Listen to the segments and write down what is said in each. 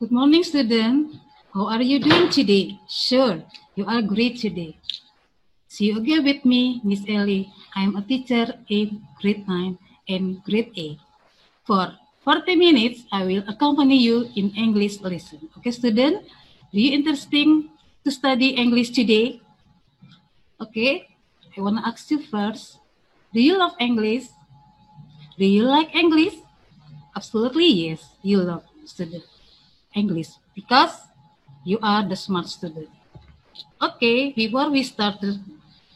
Good morning, student. How are you doing today? Sure, you are great today. See you again with me, Miss Ellie. I am a teacher in grade 9 and grade 8. For 40 minutes, I will accompany you in English lesson. Okay, student? Do you interesting to study English today? Okay, I want to ask you first. Do you love English? Do you like English? Absolutely yes, you love student English because you are the smart student. Okay, before we start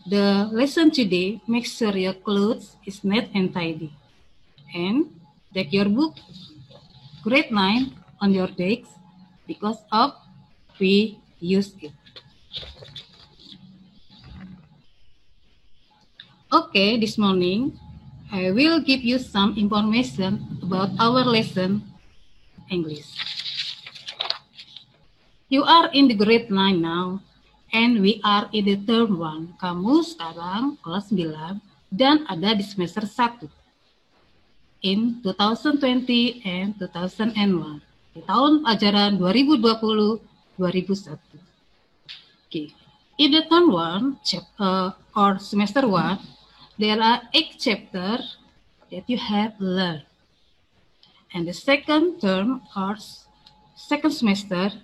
the lesson today, make sure your clothes is neat and tidy. And take your book, grade 9, on your desk because of we use it. Okay, this morning, I will give you some information about our lesson, English. You are in the grade 9 now, and we are in the term 1. Kamu sekarang kelas 9 dan ada di semester 1. In 2020 and 2001. Di tahun ajaran 2020-2001. Okay. In the term 1, or semester 1, there are 8 chapters that you have learned. And the second term or second semester,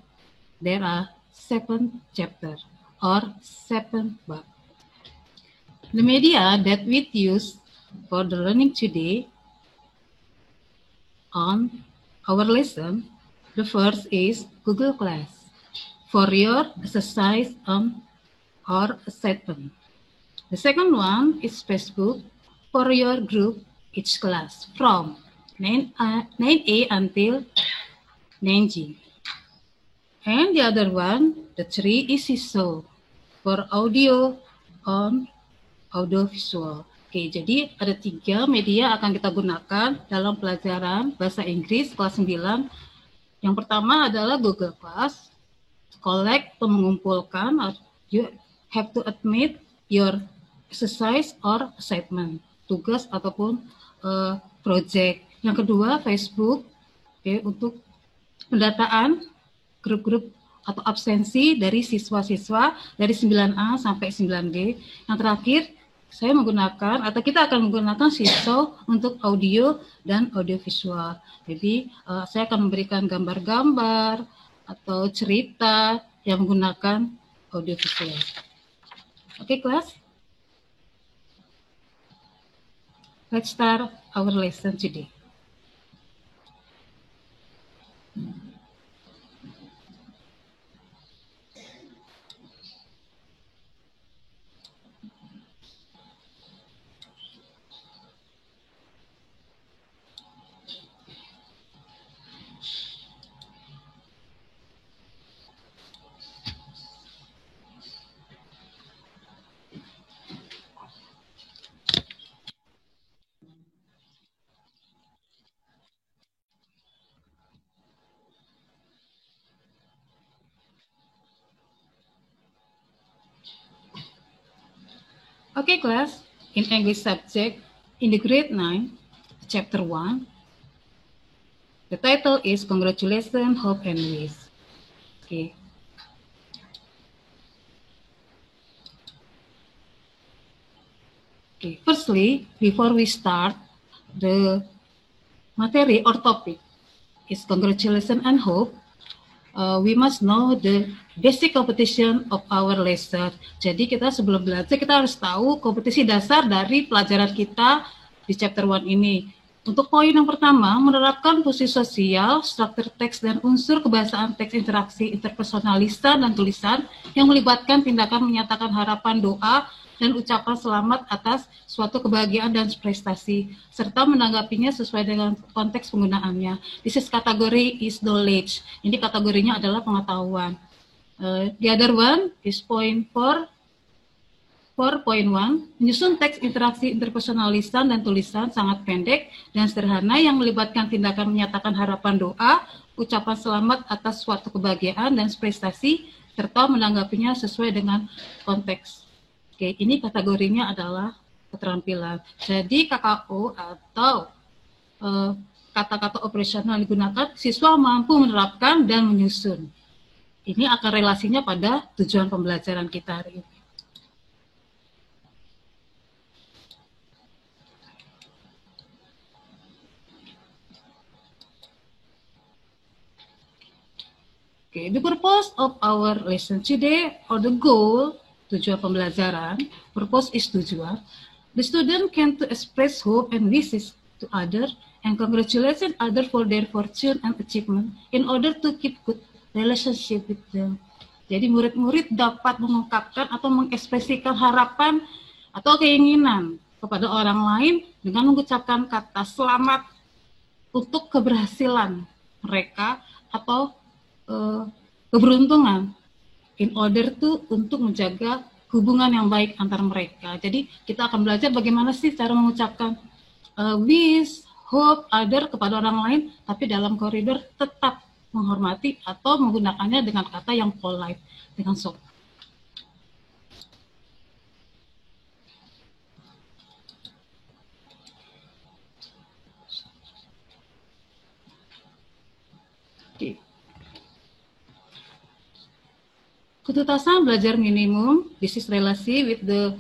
there are 7 chapters or 7 books. The media that we use for the learning today on our lesson, the first is Google Class for your exercise or assignment. The second one is Facebook for your group each class from 9A until 9G. And the other one, the 3 is CISO for audio on audio visual. Oke, jadi ada 3 media akan kita gunakan dalam pelajaran bahasa Inggris kelas 9. Yang pertama adalah Google Class, collect atau mengumpulkan, you have to admit your exercise or assignment, tugas ataupun project. Yang kedua, Facebook, untuk pendataan grup-grup atau absensi dari siswa-siswa dari 9A sampai 9D. Yang terakhir, saya menggunakan atau kita akan menggunakan CISO untuk audio dan audio visual. Jadi saya akan memberikan gambar-gambar atau cerita yang menggunakan audio visual. Oke, kelas? Let's start our lesson today. Okay, class, in English subject, in the grade 9, chapter 1, the title is Congratulations, Hope and Wish. Okay. Okay, firstly, before we start, the material or topic is congratulations and hope. We must know the basic competition of our lesson. Jadi kita sebelum belajar kita harus tahu kompetisi dasar dari pelajaran kita di chapter 1 ini. Untuk poin yang pertama, menerapkan fungsi sosial, struktur teks dan unsur kebahasaan teks interaksi interpersonal lisan dan tulisan yang melibatkan tindakan menyatakan harapan, doa, dan ucapan selamat atas suatu kebahagiaan dan prestasi, serta menanggapinya sesuai dengan konteks penggunaannya. This is category is knowledge. Ini kategorinya adalah pengetahuan. The other one is point 4.1, menyusun teks interaksi interpersonal lisan dan tulisan sangat pendek dan sederhana yang melibatkan tindakan menyatakan harapan, doa, ucapan selamat atas suatu kebahagiaan dan prestasi, serta menanggapinya sesuai dengan konteks. Oke, ini kategorinya adalah keterampilan. Jadi KKO atau kata-kata operasional digunakan, siswa mampu menerapkan dan menyusun. Ini akan relasinya pada tujuan pembelajaran kita hari ini. Okay, the purpose of our lesson today, or the goal, tujuan pembelajaran, purpose is tujuan. The student can to express hope and wishes to others and congratulate others for their fortune and achievement in order to keep good relationship with them. Jadi murid-murid dapat mengungkapkan atau mengekspresikan harapan atau keinginan kepada orang lain dengan mengucapkan kata selamat untuk keberhasilan mereka atau keberuntungan in order to untuk menjaga hubungan yang baik antar mereka. Jadi kita akan belajar bagaimana sih cara mengucapkan wish, hope, other kepada orang lain, tapi dalam koridor tetap menghormati atau menggunakannya dengan kata yang polite, dengan sopan. Okay. Ketuntasan belajar minimum, this is relasi with the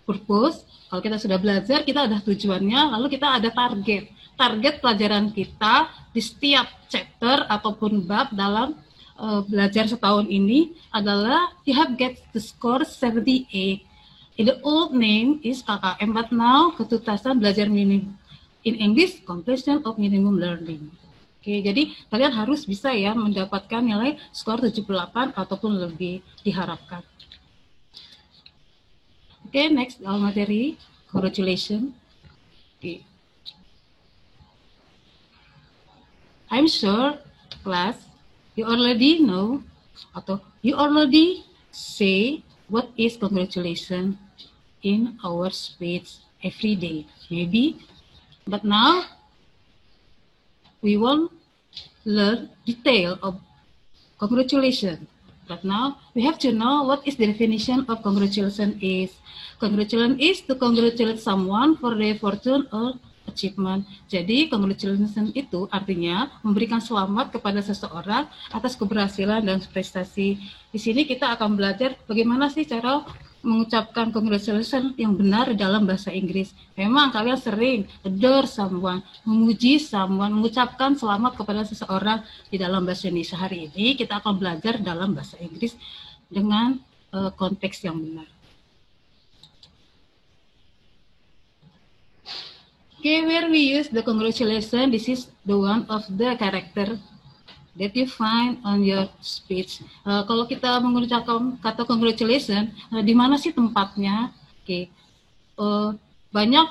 purpose. Kalau kita sudah belajar, kita ada tujuannya, lalu kita ada target. Target pelajaran kita di setiap chapter ataupun bab dalam belajar setahun ini adalah you have get the score 78. In the old name is KKM, but now ketuntasan belajar minimum. In English, completion of minimum learning. Oke, jadi kalian harus bisa ya mendapatkan nilai skor 78 ataupun lebih diharapkan. Oke, next materi, congratulations. Oke. I'm sure, class, you already know atau you already say what is congratulations in our speech every day, maybe. But now we won't learn detail of congratulations. But now we have to know what is the definition of congratulations is. Congratulations is to congratulate someone for their fortune or achievement. Jadi congratulations itu artinya memberikan selamat kepada seseorang atas keberhasilan dan prestasi. Di sini kita akan belajar bagaimana sih cara mengucapkan congratulations yang benar dalam bahasa Inggris. Memang kalian sering adore someone, memuji someone, mengucapkan selamat kepada seseorang di dalam bahasa Indonesia. Hari ini kita akan belajar dalam bahasa Inggris dengan konteks yang benar. Okay, where we use the congratulations, this is the one of the character that you find on your speech. Kalau kita mengucapkan kata congratulations, di mana sih tempatnya? Okay. Banyak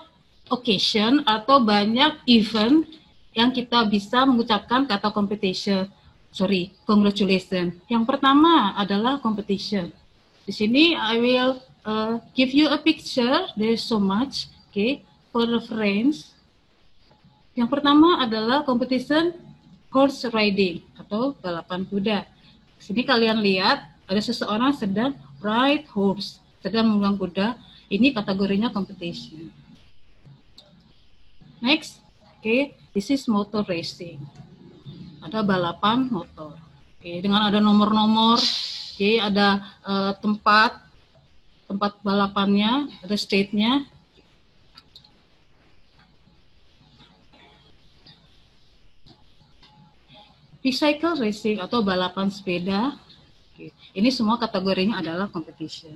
occasion atau banyak event yang kita bisa mengucapkan kata congratulations. Yang pertama adalah competition. Di sini I will give you a picture. There's so much. Okay, for reference. Yang pertama adalah competition horse riding atau balapan kuda. Sini kalian lihat ada seseorang sedang ride horse, sedang menunggang kuda. Ini kategorinya competition. Next, okay, this is motor racing. Ada balapan motor. Okay, dengan ada nomor-nomor, okay, ada tempat balapannya, ada state-nya. Bicycle racing atau balapan sepeda. Oke. Ini semua kategorinya adalah competition.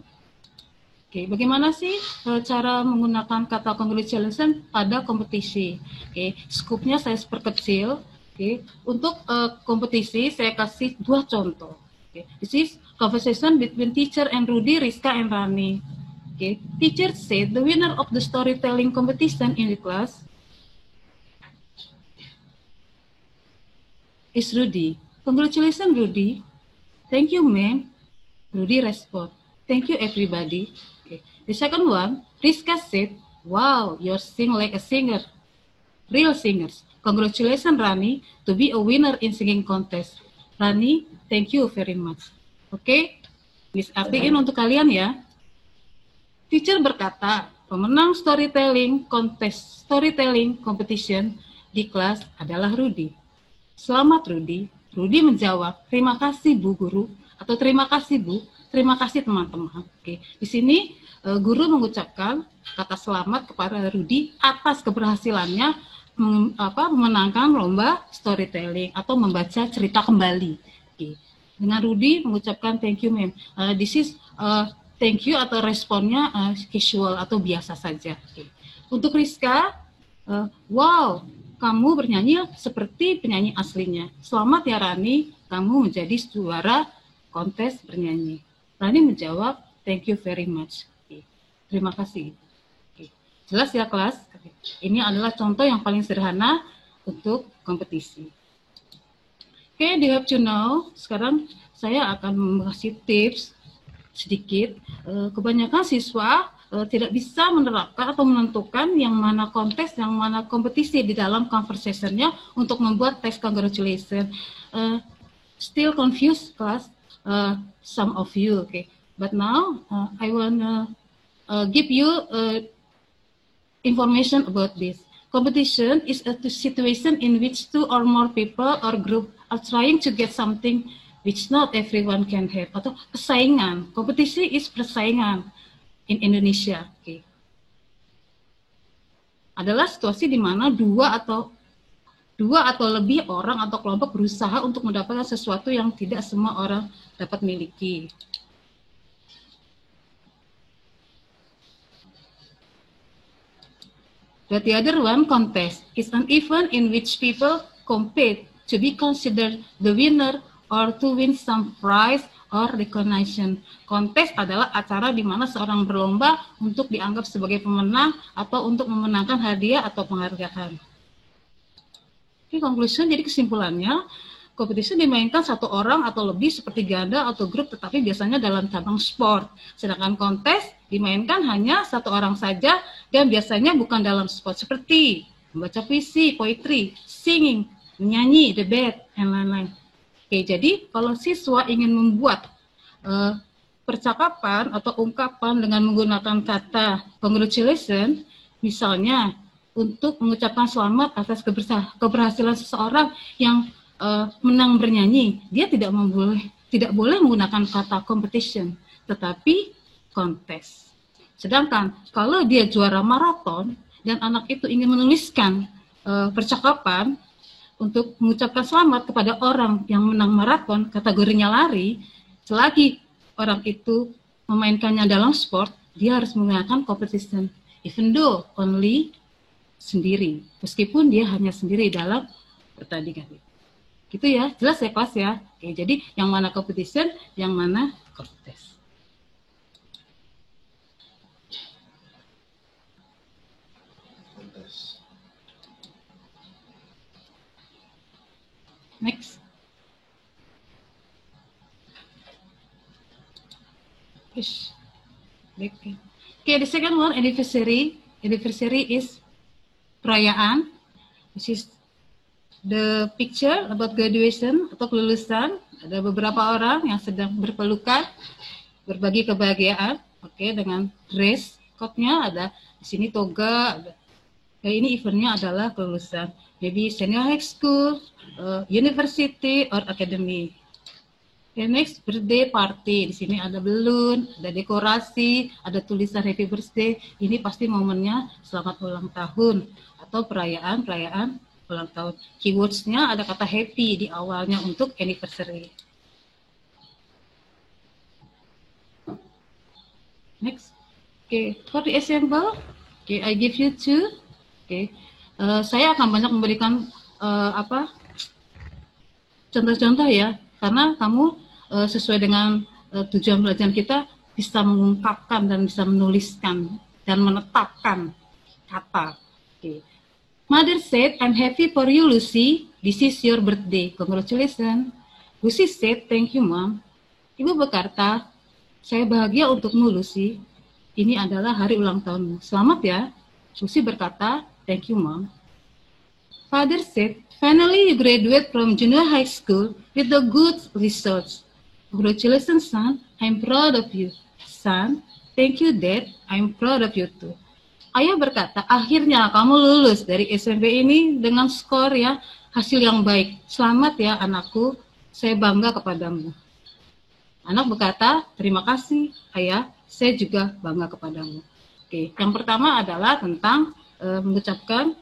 Oke, bagaimana sih cara menggunakan kata congratulations pada kompetisi? Oke, skupnya saya perkecil. Oke, untuk kompetisi saya kasih 2 contoh. Oke, this is conversation between teacher and Rudy, Rizka and Rani. Oke, teacher said the winner of the storytelling competition in the class is Rudy. Congratulations, Rudy. Thank you, ma'am. Rudy respond. Thank you, everybody. Okay. The second one, Rizka said, wow, you sing like a singer. Real singers. Congratulations, Rani, to be a winner in singing contest. Rani, thank you very much. Oke, okay? Artiin untuk kalian ya. Teacher berkata, Pemenang storytelling kontes storytelling competition di kelas adalah Rudy. Selamat Rudy. Rudy menjawab, terima kasih Bu Guru, atau terima kasih Bu, terima kasih teman-teman. Oke, di sini guru mengucapkan kata selamat kepada Rudy atas keberhasilannya memenangkan lomba storytelling atau membaca cerita kembali. Oke. Dengan Rudy mengucapkan thank you ma'am. This is thank you atau responnya casual atau biasa saja. Oke. Untuk Rizka, wow, kamu bernyanyi seperti penyanyi aslinya. Selamat ya Rani, kamu menjadi juara kontes bernyanyi. Rani menjawab, thank you very much. Oke. Terima kasih. Oke. Jelas ya kelas? Ini adalah contoh yang paling sederhana untuk kompetisi. Oke, you have to know. Sekarang saya akan memberi tips sedikit. Kebanyakan siswa tidak bisa menerapkan atau menentukan yang mana kontes, yang mana kompetisi di dalam conversation-nya untuk membuat teks congratulations. Still confused, class? Some of you, okay. But now I want to give you information about this. Competition is a situation in which two or more people or group are trying to get something which not everyone can have. Atau persaingan. Kompetisi is persaingan in Indonesia. Okay. Adalah situasi di mana dua atau lebih orang atau kelompok berusaha untuk mendapatkan sesuatu yang tidak semua orang dapat miliki. But the other one, contest, is an event in which people compete to be considered the winner or to win some prize or recognition. Kontes adalah acara di mana seorang berlomba untuk dianggap sebagai pemenang atau untuk memenangkan hadiah atau penghargaan. Oke, conclusion, jadi kesimpulannya, kompetisi dimainkan satu orang atau lebih seperti ganda atau grup, tetapi biasanya dalam cabang sport. Sedangkan kontes dimainkan hanya satu orang saja dan biasanya bukan dalam sport seperti membaca puisi, poetry, singing, menyanyi, debat, dan lain-lain. Oke, jadi kalau siswa ingin membuat percakapan atau ungkapan dengan menggunakan kata congratulations, misalnya untuk mengucapkan selamat atas keberhasilan seseorang yang menang bernyanyi, dia tidak boleh menggunakan kata competition, tetapi kontes. Sedangkan kalau dia juara maraton dan anak itu ingin menuliskan percakapan untuk mengucapkan selamat kepada orang yang menang maraton, kategorinya lari, selagi orang itu memainkannya dalam sport, dia harus menggunakan competition, even though only sendiri, meskipun dia hanya sendiri dalam pertandingan. Gitu ya, jelas ya kelas ya. Oke, jadi yang mana competition, yang mana kontes. Next. Okay, the second one, anniversary. Anniversary is perayaan, which is the picture about graduation atau kelulusan. Ada beberapa orang yang sedang berpelukan, berbagi kebahagiaan. Oke, dengan dress code-nya ada di sini toga. Ada. Nah, ini eventnya adalah kelulusan. Maybe senior high school, university, or academy. Okay, next, birthday party. Di sini ada balloon, ada dekorasi, ada tulisan happy birthday. Ini pasti momennya selamat ulang tahun atau perayaan ulang tahun. Keywords-nya ada kata happy di awalnya untuk anniversary. Next. Okay, for the example, okay, I give you two. Okay, saya akan banyak memberikan contoh-contoh ya, karena kamu sesuai dengan tujuan pelajaran kita bisa mengungkapkan dan bisa menuliskan dan menetapkan kata. Okay. Mother said, "I'm happy for you, Lucy. This is your birthday. Congratulations." Lucy said, "Thank you, Mom." Ibu berkata, "Saya bahagia untukmu, Lucy. Ini adalah hari ulang tahunmu. Selamat ya." Lucy berkata, "Thank you, Mom." Father said, "Finally you graduate from junior high school with the good results. Congratulations, son. I'm proud of you." "Son, thank you, Dad. I'm proud of you too." Ayah berkata, akhirnya kamu lulus dari SMP ini dengan skor ya, hasil yang baik. Selamat ya anakku, saya bangga kepadamu. Anak berkata, terima kasih ayah, saya juga bangga kepadamu. Oke, yang pertama adalah tentang mengucapkan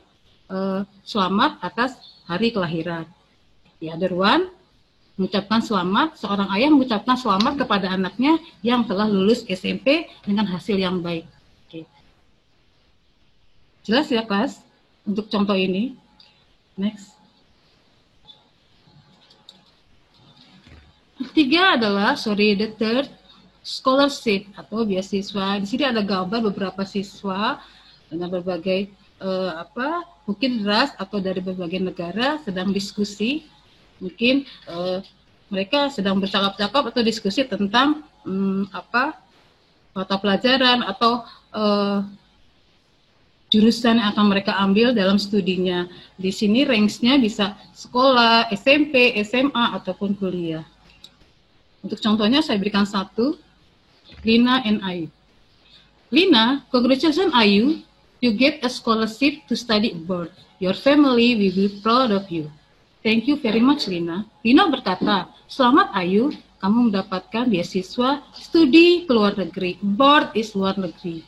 selamat atas hari kelahiran. The other one, mengucapkan selamat, seorang ayah mengucapkan selamat kepada anaknya yang telah lulus SMP dengan hasil yang baik. Oke. Jelas ya kelas untuk contoh ini. Next. Ketiga adalah, the third, scholarship atau beasiswa. Di sini ada gambar beberapa siswa dengan berbagai mungkin ras atau dari berbagai negara sedang diskusi. Mungkin mereka sedang bercakap-cakap atau diskusi tentang mata pelajaran atau jurusan yang akan mereka ambil dalam studinya. Di sini range-nya bisa sekolah, SMP, SMA, ataupun kuliah. Untuk contohnya saya berikan satu, Lina and Ayu. Lina, congratulations Ayu, you get a scholarship to study abroad. Your family will be proud of you. Thank you very much Lina. Lina berkata, selamat Ayu, kamu mendapatkan beasiswa studi ke luar negeri. Abroad is luar negeri.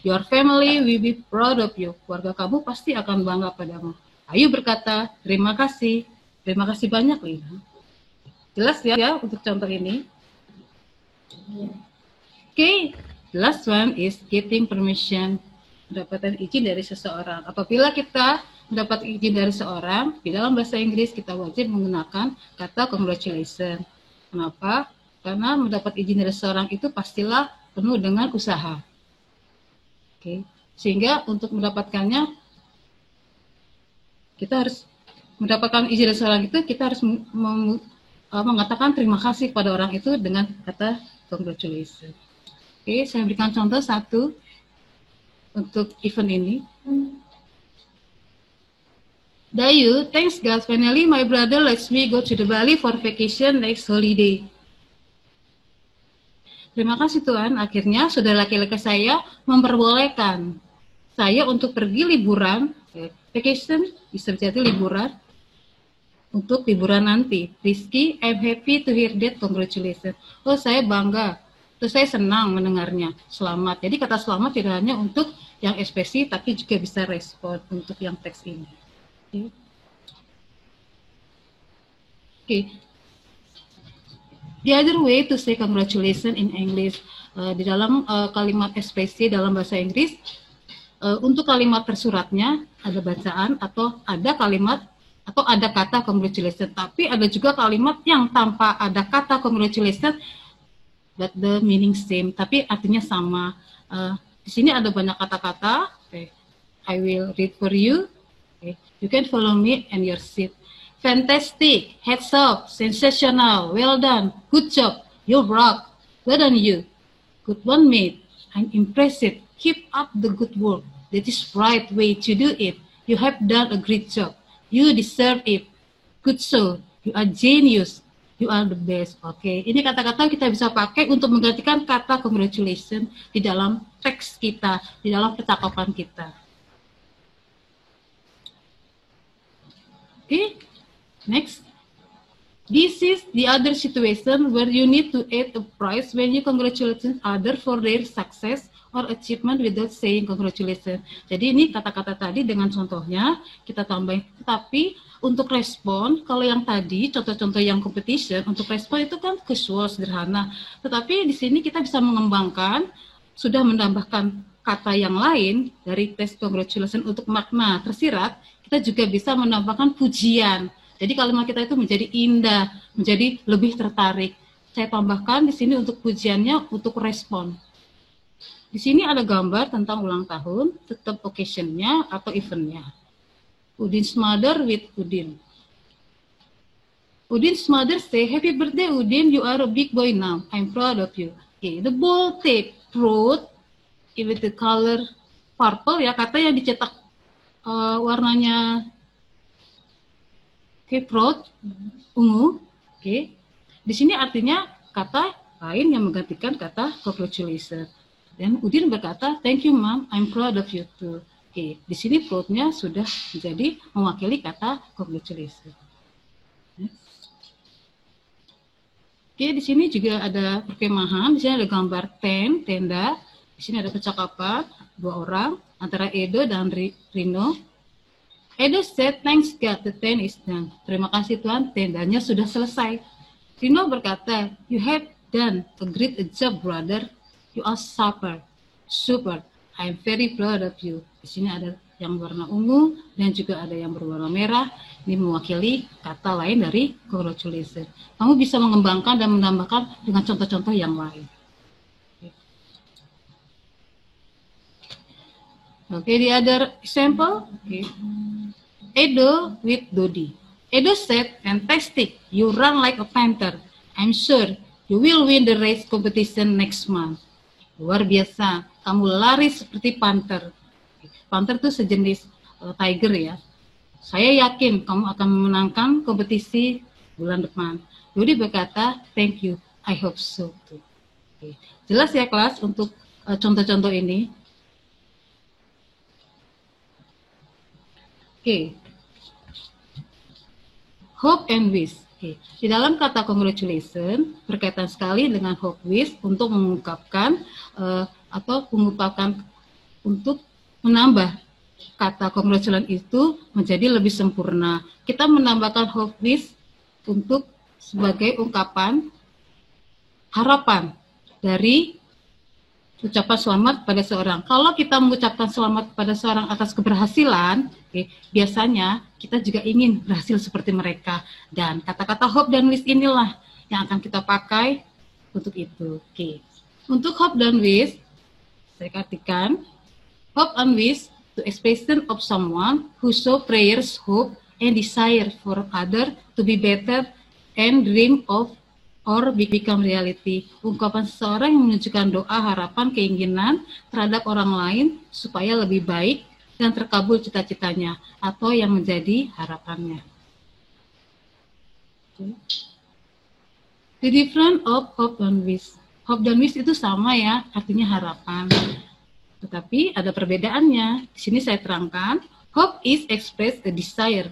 Your family will be proud of you. Keluarga kamu pasti akan bangga padamu. Ayu berkata, terima kasih. Terima kasih banyak Lina. Jelas ya untuk contoh ini. Okay, the last one is getting permission, mendapatkan izin dari seseorang. Apabila kita mendapat izin dari seorang, di dalam bahasa Inggris kita wajib menggunakan kata congratulations. Kenapa? Karena mendapat izin dari seseorang itu pastilah penuh dengan usaha. Okay. Sehingga untuk mendapatkannya, kita harus mendapatkan izin dari seseorang itu, kita harus mengatakan terima kasih kepada orang itu dengan kata congratulations. Oke, saya berikan contoh satu untuk event ini. Dayu, thanks God, finally my brother lets me go to the Bali for vacation next holiday. Terima kasih Tuhan, akhirnya saudara laki-laki saya memperbolehkan saya untuk pergi liburan, vacation bisa jadi liburan, untuk liburan nanti. Rizky, I'm happy to hear that, congratulations. Oh, saya bangga. Terus saya senang mendengarnya. Selamat. Jadi kata selamat tidak hanya untuk yang ekspresi, tapi juga bisa respon untuk yang teks ini. Okay. The other way to say congratulations in English, di dalam kalimat ekspresi dalam bahasa Inggris, untuk kalimat tersuratnya ada bacaan atau ada kalimat atau ada kata congratulations, tapi ada juga kalimat yang tanpa ada kata congratulations, but the meaning same, tapi artinya sama. Di sini ada banyak kata-kata. Okay. I will read for you. Okay. You can follow me and your seat. Fantastic, heads up, sensational, well done, good job, you rock, well done you, good one mate, I'm impressed, keep up the good work, that is right way to do it, you have done a great job. You deserve it. Good so. You are genius. You are the best. Oke, ini kata-kata kita bisa pakai untuk menggantikan kata congratulations di dalam teks kita, di dalam percakapan kita. Oke, next. This is the other situation where you need to add a prize when you congratulate others for their success or achievement without saying congratulations. Jadi ini kata-kata tadi dengan contohnya kita tambahin. Tapi untuk respon, kalau yang tadi contoh-contoh yang competition, untuk respon itu kan casual, sederhana. Tetapi di sini kita bisa mengembangkan, sudah menambahkan kata yang lain dari tes congratulations untuk makna tersirat, kita juga bisa menambahkan pujian. Jadi kalimat kita itu menjadi indah, menjadi lebih tertarik. Saya tambahkan di sini untuk pujiannya, untuk respon. Di sini ada gambar tentang ulang tahun, tetap occasion-nya atau event-nya. Udin's mother with Udin. Udin's mother say, "Happy birthday Udin, you are a big boy now. I'm proud of you." Okay, the bold tape fruit with the color purple ya, kata yang dicetak warnanya fruit ungu. Di sini artinya kata lain yang menggantikan kata congratulations. Dan Udin berkata, thank you mom, I'm proud of you too. Oke, di sini proud-nya sudah menjadi mewakili kata congratulations. Oke, di sini juga ada perkemahan. Di sini ada gambar tent, tenda. Di sini ada percakapan 2 orang antara Edo dan Rino. Edo said, thanks God, the tent is done. Terima kasih Tuhan, tendanya sudah selesai. Rino berkata, you have done a great job, brother. You are super. I'm very proud of you. Di sini ada yang warna ungu dan juga ada yang berwarna merah. Ini mewakili kata lain dari congratulations. Kamu bisa mengembangkan dan menambahkan dengan contoh-contoh yang lain. Okay, the other example. Okay. Edo with Dodi. Edo said, fantastic, you run like a panther. I'm sure you will win the race competition next month. Luar biasa, kamu lari seperti panther. Panther itu sejenis tiger ya. Saya yakin kamu akan memenangkan kompetisi bulan depan. Dodi berkata, thank you, I hope so too. Okay. Jelas ya kelas untuk contoh-contoh ini. Oke. Hope and wish. Oke. Di dalam kata congratulations berkaitan sekali dengan hope wish untuk mengungkapkan untuk menambah kata congratulations itu menjadi lebih sempurna. Kita menambahkan hope wish untuk sebagai ungkapan harapan dari ucapan selamat pada seorang. Kalau kita mengucapkan selamat pada seorang atas keberhasilan, biasanya kita juga ingin berhasil seperti mereka. Dan kata-kata hope dan wish inilah yang akan kita pakai untuk itu. Untuk hope dan wish, saya katakan hope and wish to expression of someone who show prayers, hope, and desire for other to be better and dream of or become reality. Ungkapan seseorang yang menunjukkan doa, harapan, keinginan terhadap orang lain supaya lebih baik dan terkabul cita-citanya atau yang menjadi harapannya. The difference of hope and wish. Hope dan wish itu sama ya, artinya harapan. Tetapi ada perbedaannya. Di sini saya terangkan, hope is express a desire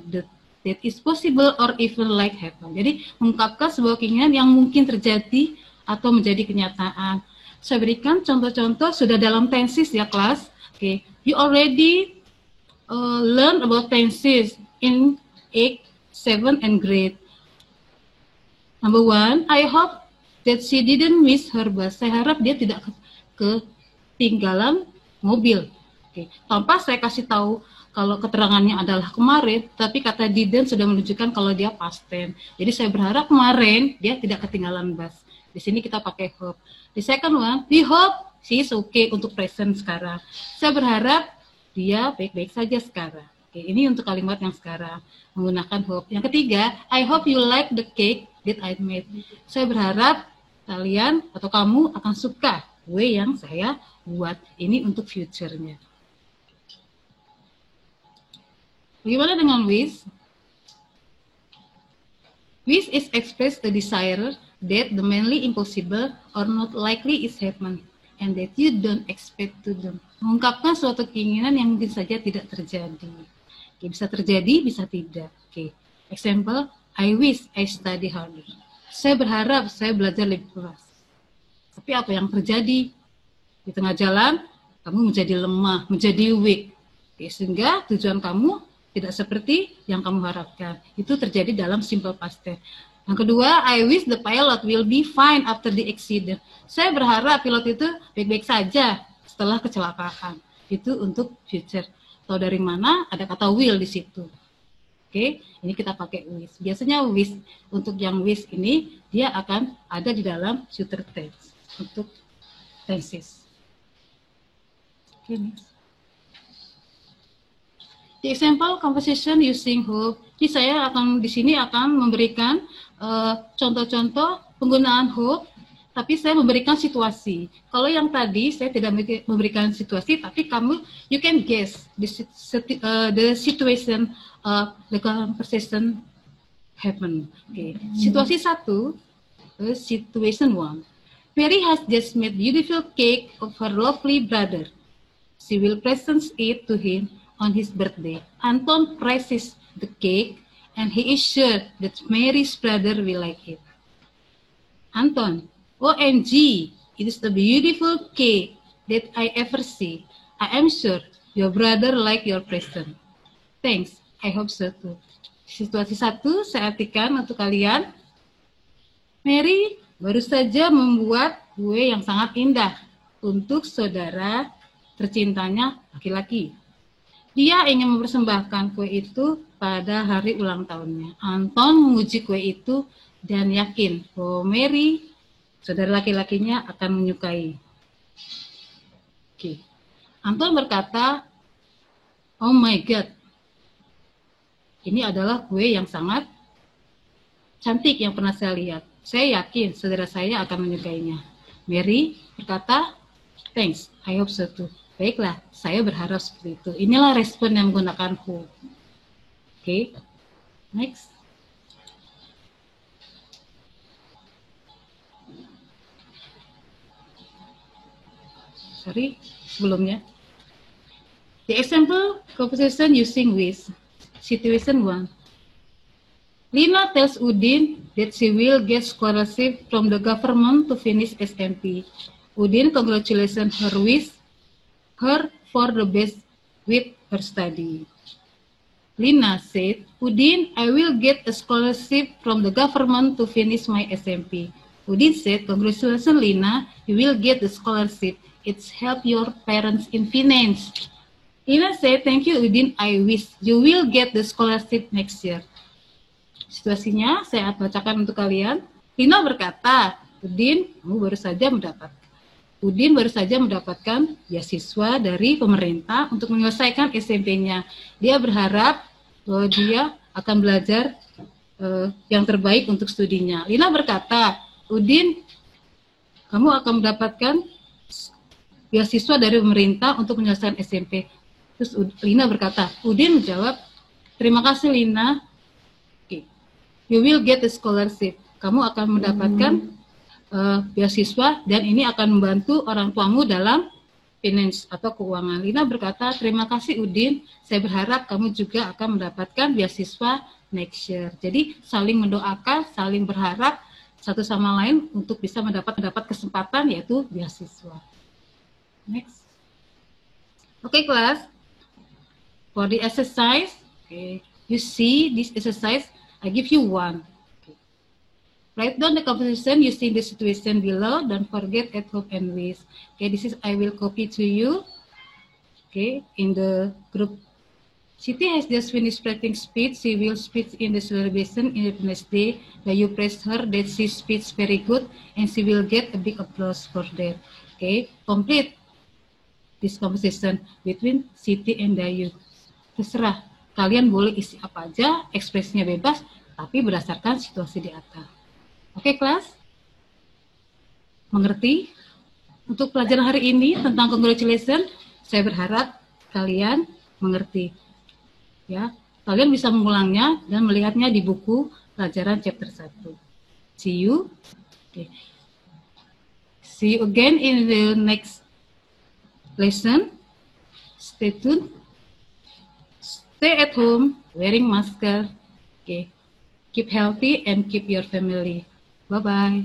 that is possible or even like happen. Jadi mengungkapkan sebuah keinginan yang mungkin terjadi atau menjadi kenyataan. Saya berikan contoh-contoh sudah dalam tenses ya kelas. You already learn about tenses in 8, 7 and grade. Number 1, I hope that she didn't miss her bus. Saya harap dia tidak ketinggalan mobil. Tanpa saya kasih tahu kalau keterangannya adalah kemarin, tapi kata didn't sudah menunjukkan kalau dia past tense. Jadi saya berharap kemarin dia tidak ketinggalan bus. Di sini kita pakai hope. Di second one, we hope she is okay untuk present sekarang. Saya berharap dia baik-baik saja sekarang. Ini untuk kalimat yang sekarang menggunakan hope. Yang ketiga, I hope you like the cake that I made. Saya berharap kalian atau kamu akan suka kue yang saya buat. Ini untuk future-nya. Bagaimana dengan wish? Wish is expressed the desire that the mainly impossible or not likely is happen and that you don't expect to do. Mengungkapkan suatu keinginan yang mungkin saja tidak terjadi. Bisa terjadi, bisa tidak. Example, I wish I study harder. Saya berharap saya belajar lebih keras. Tapi apa yang terjadi? Di tengah jalan, kamu menjadi lemah, menjadi weak. Sehingga tujuan kamu tidak seperti yang kamu harapkan. Itu terjadi dalam simple past tense. Yang kedua, I wish the pilot will be fine after the accident. Saya berharap pilot itu baik-baik saja setelah kecelakaan. Itu untuk future. Tahu dari mana? Ada kata will di situ. Ini kita pakai wish. Biasanya wish untuk yang wish ini dia akan ada di dalam future tense untuk tenses. The example composition using hope. Jadi saya akan di sini akan memberikan contoh-contoh penggunaan hope, tapi saya memberikan situasi. Kalau yang tadi saya tidak memberikan situasi, tapi you can guess the situation the conversation happen. Situasi 1, situation 1. Mary has just made beautiful cake of her lovely brother. She will present it to him on his birthday. Anton praises the cake, and he is sure that Mary's brother will like it. Anton, OMG, it is the beautiful cake that I ever see. I am sure your brother like your present. Thanks, I hope so too. Situasi 1 saya artikan untuk kalian. Mary baru saja membuat kue yang sangat indah untuk saudara tercintanya laki-laki. Dia ingin mempersembahkan kue itu pada hari ulang tahunnya. Anton menguji kue itu dan yakin bahwa Mary, saudara laki-lakinya, akan menyukai. Oke. Anton berkata, "Oh my God, ini adalah kue yang sangat cantik yang pernah saya lihat. Saya yakin saudara saya akan menyukainya." Mary berkata, "Thanks, I hope so too." Baiklah, saya berharap seperti itu. Inilah respon yang menggunakan who. Oke, next. Sebelumnya. The example composition using with. Situation 1. Lina tells Udin that she will get scholarship from the government to finish SMP. Udin congratulates her for the best with her study. Lina said, "Udin, I will get a scholarship from the government to finish my SMP." Udin said, "Congratulations, Lina, you will get the scholarship. It's help your parents in finance." Lina said, "Thank you, Udin. I wish you will get the scholarship next year." Situasinya saya bacakan untuk kalian. Lina berkata, Udin baru saja mendapatkan beasiswa dari pemerintah untuk menyelesaikan SMP-nya. Dia berharap bahwa dia akan belajar yang terbaik untuk studinya. Lina berkata, Udin, kamu akan mendapatkan beasiswa dari pemerintah untuk menyelesaikan SMP. Terus Lina berkata, Udin menjawab, "Terima kasih Lina. Okay. You will get a scholarship." Kamu akan mendapatkan beasiswa dan ini akan membantu orang tuamu dalam finance atau keuangan. Lina berkata, "Terima kasih Udin. Saya berharap kamu juga akan mendapatkan beasiswa next year." Jadi saling mendoakan, saling berharap satu sama lain untuk bisa mendapat kesempatan yaitu beasiswa. Next. Okay, class. For the exercise, okay, you see this exercise, I give you one. Okay. Write down the composition using the situation below. Don't forget at home and wish. Okay, this is I will copy to you. Okay, in the group. Siti has just finished writing speech. She will speak in the celebration Independence Day. Where you praise her that she speaks very good, and she will get a big applause for that. Okay, complete this composition between Siti and Dayu. Terserah, kalian boleh isi apa aja, ekspresinya bebas, tapi berdasarkan situasi di atas. Oke, kelas? Mengerti? Untuk pelajaran hari ini tentang congratulations, saya berharap kalian mengerti. Ya, kalian bisa mengulangnya dan melihatnya di buku pelajaran chapter 1. See you. Okay. See you again in the next lesson. Stay tuned. Stay at home, wearing masker. Okay. Keep healthy and keep your family. Bye-bye.